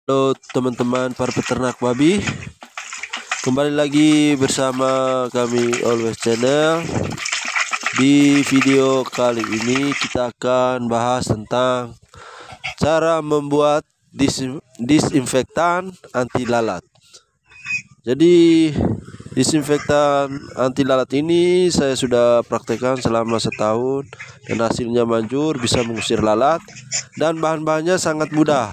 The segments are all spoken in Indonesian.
Halo teman-teman para peternak babi, kembali lagi bersama kami Always Channel. Di video kali ini kita akan bahas tentang cara membuat disinfektan anti lalat. Jadi disinfektan anti lalat ini saya sudah praktekkan selama setahun dan hasilnya manjur, bisa mengusir lalat dan bahan-bahannya sangat mudah,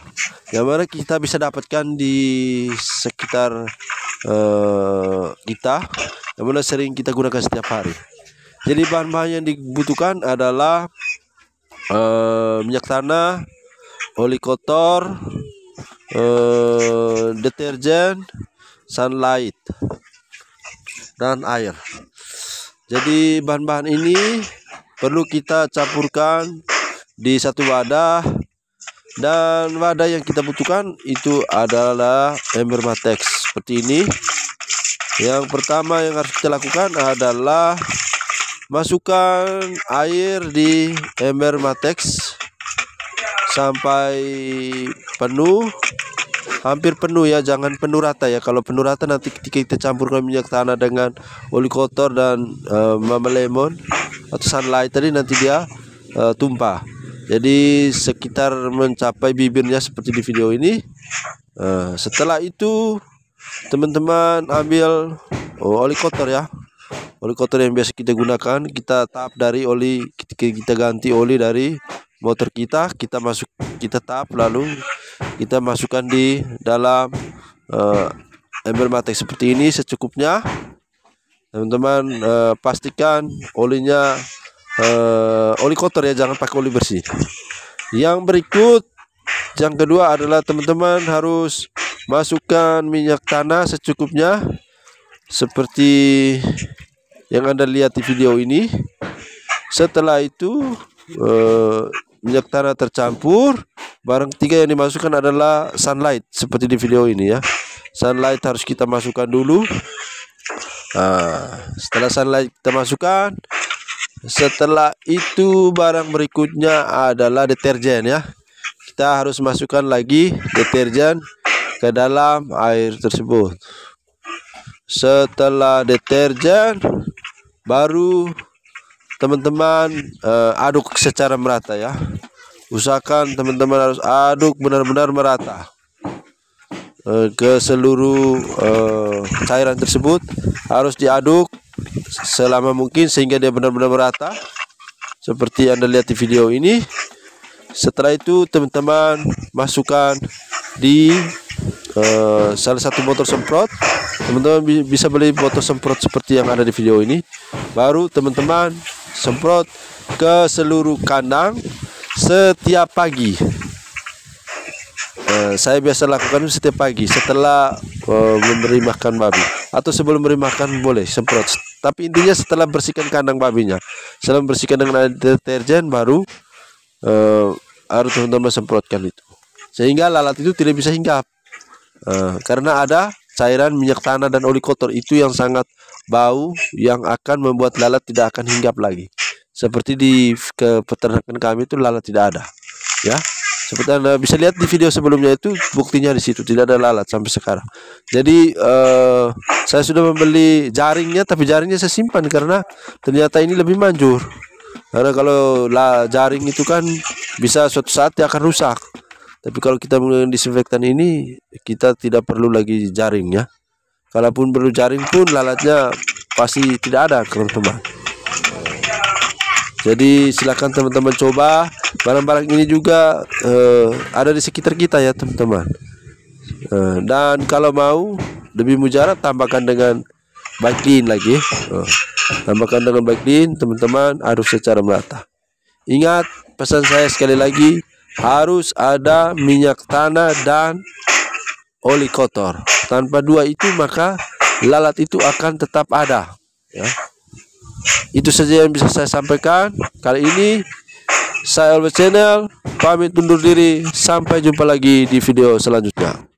yang mana kita bisa dapatkan di sekitar kita, yang mana sering kita gunakan setiap hari. Jadi bahan-bahan yang dibutuhkan adalah minyak tanah, oli kotor, deterjen, sunlight, dan air. Jadi bahan-bahan ini perlu kita campurkan di satu wadah, dan wadah yang kita butuhkan itu adalah ember Matex seperti ini. Yang pertama yang harus kita lakukan adalah masukkan air di ember Matex sampai penuh, hampir penuh ya, jangan penuh rata ya. Kalau penuh rata nanti ketika kita campurkan minyak tanah dengan oli kotor dan mama lemon atau sunlight tadi, nanti dia tumpah. Jadi sekitar mencapai bibirnya seperti di video ini. Setelah itu teman-teman ambil oli kotor ya, oli kotor yang biasa kita gunakan. Kita tap dari oli, ketika kita ganti oli dari motor kita tap, lalu kita masukkan di dalam ember Matex seperti ini secukupnya. Teman-teman pastikan olinya oli kotor ya, jangan pakai oli bersih. Yang kedua adalah teman-teman harus masukkan minyak tanah secukupnya seperti yang Anda lihat di video ini. Setelah itu minyak tanah tercampur, barang ketiga yang dimasukkan adalah sunlight seperti di video ini ya. Sunlight harus kita masukkan dulu. Setelah sunlight kita masukkan, setelah itu barang berikutnya adalah deterjen ya. Kita harus masukkan lagi deterjen ke dalam air tersebut. Setelah deterjen, baru teman-teman aduk secara merata ya. Usahakan teman-teman harus aduk benar-benar merata ke seluruh cairan tersebut. Harus diaduk selama mungkin sehingga dia benar-benar merata seperti Anda lihat di video ini. Setelah itu teman-teman masukkan di salah satu botol semprot. Teman-teman bisa beli botol semprot seperti yang ada di video ini. Baru teman-teman semprot ke seluruh kandang setiap pagi. Saya biasa lakukan setiap pagi setelah memberi makan babi, atau sebelum memberi makan boleh semprot. Tapi intinya setelah bersihkan kandang babinya, setelah bersihkan dengan deterjen, baru harus teman-teman semprotkan itu, sehingga lalat itu tidak bisa hinggap. Karena ada cairan minyak tanah dan oli kotor itu yang sangat bau, yang akan membuat lalat tidak akan hinggap lagi. Seperti di peternakan kami itu lalat tidak ada ya. Seperti Anda bisa lihat di video sebelumnya, itu buktinya di situ tidak ada lalat sampai sekarang. Jadi saya sudah membeli jaringnya, tapi jaringnya saya simpan karena ternyata ini lebih manjur. Karena kalau jaring itu kan bisa suatu saat dia akan rusak. Tapi kalau kita menggunakan disinfektan ini, kita tidak perlu lagi jaring ya. Kalaupun perlu jaring pun, lalatnya pasti tidak ada teman-teman. Jadi silakan teman-teman coba. Barang-barang ini juga ada di sekitar kita ya teman-teman. Dan kalau mau lebih mujarab, tambahkan dengan Baiklin lagi. Tambahkan dengan Baiklin, teman-teman, aduk secara merata. Ingat pesan saya sekali lagi, harus ada minyak tanah dan oli kotor. Tanpa dua itu maka lalat itu akan tetap ada ya. Itu saja yang bisa saya sampaikan kali ini. Saya Always Channel pamit undur diri, sampai jumpa lagi di video selanjutnya.